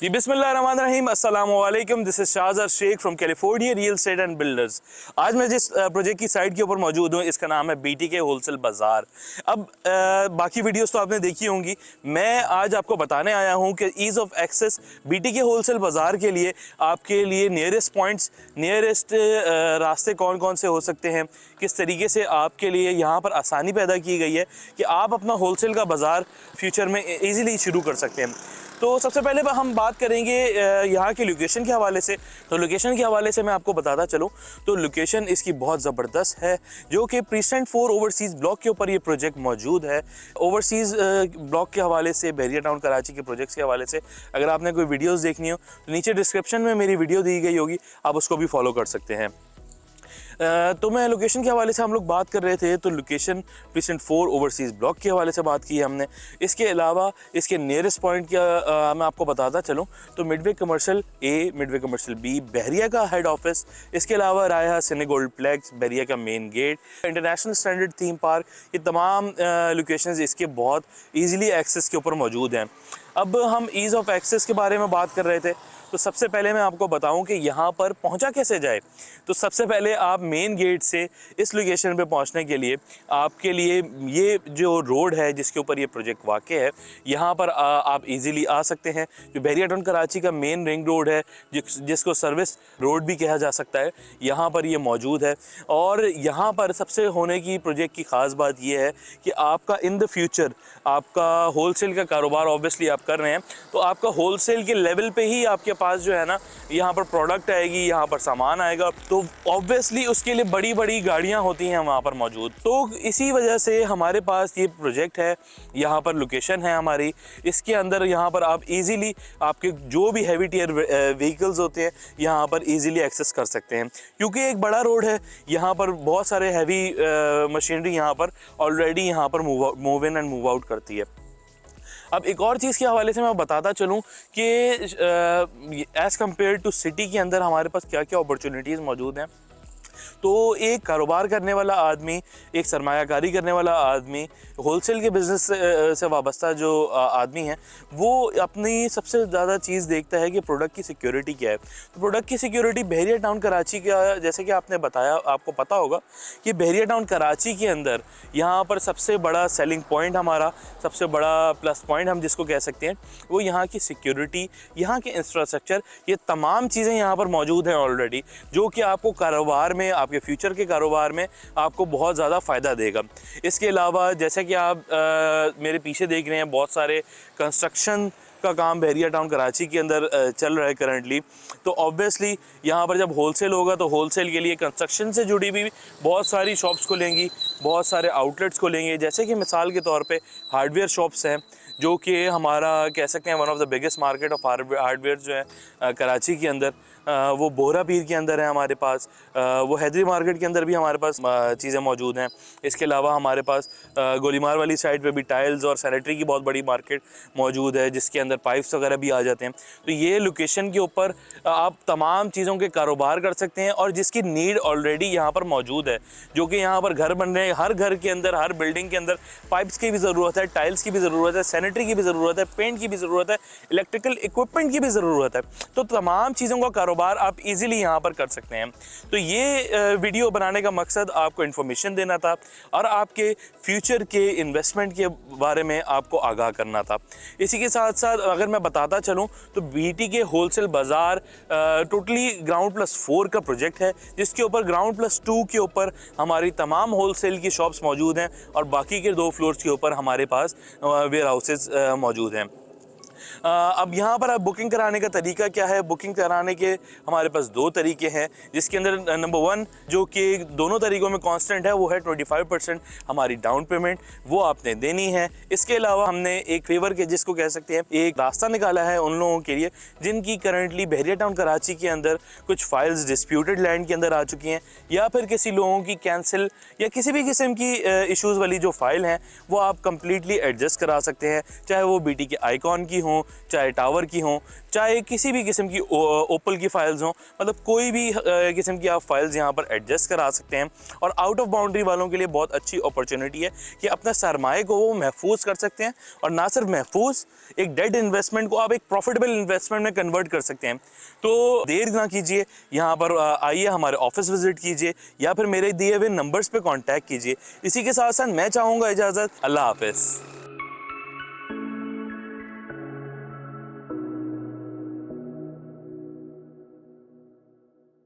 जी बिस्मिल्लाहिर्रहमानिर्रहीम, अस्सलाम वालेकुम। This is Shahzar Sheikh from California real estate and builders. आज मैं जिस प्रोजेक्ट की साइट के ऊपर मौजूद हूँ इसका नाम है BTK होलसेल बाज़ार। अब बाकी वीडियोस तो आपने देखी होंगी। मैं आज आपको बताने आया हूँ कि ease of access BTK wholesale बाज़ार के लिए आपके लिए नियरेस्ट पॉइंट्स, नियरेस्ट रास्ते कौन कौन से हो सकते हैं, किस तरीके से आपके लिए यहाँ पर आसानी पैदा की गई है कि आप अपना होलसेल का बाज़ार फ्यूचर में ईज़िली शुरू कर सकते हैं। तो सबसे पहले हम बात करेंगे यहाँ की लोकेशन के हवाले से। तो लोकेशन के हवाले से मैं आपको बताता चलूँ तो लोकेशन इसकी बहुत ज़बरदस्त है, जो कि प्रीसेंट 4 ओवरसीज़ ब्लॉक के ऊपर ये प्रोजेक्ट मौजूद है। ओवरसीज़ ब्लॉक के हवाले से, बहरिया टाउन कराची के प्रोजेक्ट्स के हवाले से अगर आपने कोई वीडियोज़ देखनी हो तो नीचे डिस्क्रिप्शन में मेरी वीडियो दी गई होगी, आप उसको भी फॉलो कर सकते हैं। तो मैं लोकेशन के हवाले से हम लोग बात कर रहे थे, तो लोकेशन प्रीसेंट 4 ओवरसीज़ ब्लॉक के हवाले से बात की है हमने। इसके अलावा इसके नियरेस्ट पॉइंट क्या मैं आपको बताता चलूँ तो Midway commercial A, Midway commercial B बहरिया का हेड ऑफिस, इसके अलावा रायहा सिनेगोल्ड प्लेक्स बहरिया का main gate, international standard theme park, ये तमाम लोकेशंस इसके बहुत ईज़िली एक्सेस के ऊपर मौजूद हैं। अब हम ईज़ ऑफ एक्सेस के बारे में बात कर रहे थे, तो सबसे पहले मैं आपको बताऊं कि यहाँ पर पहुँचा कैसे जाए। तो सबसे पहले आप मेन गेट से इस लोकेशन पे पहुँचने के लिए आपके लिए ये जो रोड है जिसके ऊपर ये प्रोजेक्ट वाक़े है, यहाँ पर आप इजीली आ सकते हैं। जो बहरिया टाउन कराची का मेन रिंग रोड है, जिसको सर्विस रोड भी कहा जा सकता है, यहाँ पर ये मौजूद है। और यहाँ पर सबसे होने की प्रोजेक्ट की ख़ास बात ये है कि आपका इन द फ्यूचर आपका होलसेल का कारोबार ऑब्वियसली आप कर रहे हैं, तो आपका होलसेल के लेवल पे ही आपके पास जो है ना यहाँ पर प्रोडक्ट आएगी, यहाँ पर सामान आएगा, तो ऑब्वियसली उसके लिए बड़ी बड़ी गाड़ियाँ होती हैं वहाँ पर मौजूद। तो इसी वजह से हमारे पास ये प्रोजेक्ट है, यहाँ पर लोकेशन है हमारी, इसके अंदर यहाँ पर आप इजीली आपके जो भी हैवी टियर व्हीकल्स होते हैं यहाँ पर इजीली एक्सेस कर सकते हैं, क्योंकि एक बड़ा रोड है। यहाँ पर बहुत सारे हैवी मशीनरी यहाँ पर ऑलरेडी यहाँ पर move in and move out करती है। अब एक और चीज़ के हवाले से मैं बताता चलूँ कि एज़ कम्पेयर टू सिटी के अंदर हमारे पास क्या क्या अपॉर्चुनिटीज़ मौजूद हैं। तो एक कारोबार करने वाला आदमी, एक सरमायाकारी करने वाला आदमी, होलसेल के बिज़नेस से वाबस्ता जो आदमी है, वो अपनी सबसे ज़्यादा चीज़ देखता है कि प्रोडक्ट की सिक्योरिटी क्या है। तो प्रोडक्ट की सिक्योरिटी बहरिया टाउन कराची का, जैसे कि आपने बताया, आपको पता होगा कि बहरिया टाउन कराची के अंदर यहाँ पर सबसे बड़ा सेलिंग पॉइंट, हमारा सबसे बड़ा प्लस पॉइंट हम जिसको कह सकते हैं, वो यहाँ की सिक्योरिटी, यहाँ के इंफ्रास्ट्रक्चर, ये तमाम चीज़ें यहाँ पर मौजूद हैं ऑलरेडी, जो कि आपको कारोबार में, आपके फ्यूचर के कारोबार में आपको बहुत ज़्यादा फ़ायदा देगा। इसके अलावा जैसे कि आप मेरे पीछे देख रहे हैं, बहुत सारे कंस्ट्रक्शन का काम बहरिया टाउन कराची के अंदर चल रहा है करंटली। तो ऑब्वियसली यहाँ पर जब होलसेल होगा तो होलसेल के लिए कंस्ट्रक्शन से जुड़ी भी बहुत सारी शॉप्स खुलेंगी, बहुत सारे आउटलेट्स खुलेंगे। जैसे कि मिसाल के तौर पे हार्डवेयर शॉप्स हैं, जो कि हमारा कह सकते हैं one of the biggest market of hardware जो है कराची के अंदर, वो बोरा पीर के अंदर है हमारे पास, वो हैदरी मार्केट के अंदर भी हमारे पास चीज़ें मौजूद हैं। इसके अलावा हमारे पास गोलीमार वाली साइड पे भी टाइल्स और सैनिटरी की बहुत बड़ी मार्केट मौजूद है, जिसके अंदर पाइप्स वगैरह भी आ जाते हैं। तो ये लोकेशन के ऊपर आप तमाम चीज़ों के कारोबार कर सकते हैं, और जिसकी नीड ऑलरेडी यहाँ पर मौजूद है, जो कि यहाँ पर घर बन रहे हैं, हर घर के अंदर, हर बिल्डिंग के अंदर पाइप्स की भी ज़रूरत है, टाइल्स की भी ज़रूरत है, सैनिटरी की भी ज़रूरत है, पेंट की भी ज़रूरत है, इलेक्ट्रिकल इक्विपमेंट की भी ज़रूरत है। तो तमाम चीज़ों का कारोबार आप इजीली यहाँ पर कर सकते हैं। तो ये वीडियो बनाने का मकसद आपको इन्फॉर्मेशन देना था और आपके फ्यूचर के इन्वेस्टमेंट के बारे में आपको आगाह करना था। इसी के साथ साथ अगर मैं बताता चलूँ तो BTK होलसेल बाज़ार टोटली ग्राउंड+4 का प्रोजेक्ट है, जिसके ऊपर ग्राउंड+2 के ऊपर हमारी तमाम होलसेल की शॉप्स मौजूद हैं, और बाकी के 2 फ्लोर्स के ऊपर हमारे पास वेयर हाउसेज मौजूद हैं। अब यहाँ पर आप बुकिंग कराने का तरीका क्या है? बुकिंग कराने के हमारे पास 2 तरीके हैं, जिसके अंदर नंबर 1 जो कि दोनों तरीक़ों में कांस्टेंट है, वो है 25% हमारी डाउन पेमेंट, वो आपने देनी है। इसके अलावा हमने एक फेवर के, जिसको कह सकते हैं, एक रास्ता निकाला है उन लोगों के लिए जिनकी करंटली बहरिया टाउन कराची के अंदर कुछ फाइल्स डिस्प्यूटेड लैंड के अंदर आ चुकी हैं, या फिर किसी लोगों की कैंसिल या किसी भी किस्म की इश्यूज़ वाली जो फाइल हैं, वो आप कम्प्लीटली एडजस्ट करा सकते हैं, चाहे वो BTK आइकॉन की हों, चाहे टावर की हो, चाहे किसी भी किस्म की ओपल की फाइल्स हों, मतलब कोई भी किस्म की आप फाइल्स यहाँ पर एडजस्ट करा सकते हैं। और आउट ऑफ बाउंड्री वालों के लिए बहुत अच्छी अपॉर्चुनिटी है कि अपने सरमाए को वो महफूज कर सकते हैं, और ना सिर्फ महफूज, एक डेड इन्वेस्टमेंट को आप एक प्रॉफिटेबल इन्वेस्टमेंट में कन्वर्ट कर सकते हैं। तो देर ना कीजिए, यहाँ पर आइए, हमारे ऑफिस विजिट कीजिए, या फिर मेरे दिए हुए नंबर्स पे कांटेक्ट कीजिए। इसी के साथ साथ मैं चाहूँगा इजाज़त, अल्लाह हाफ़िज़।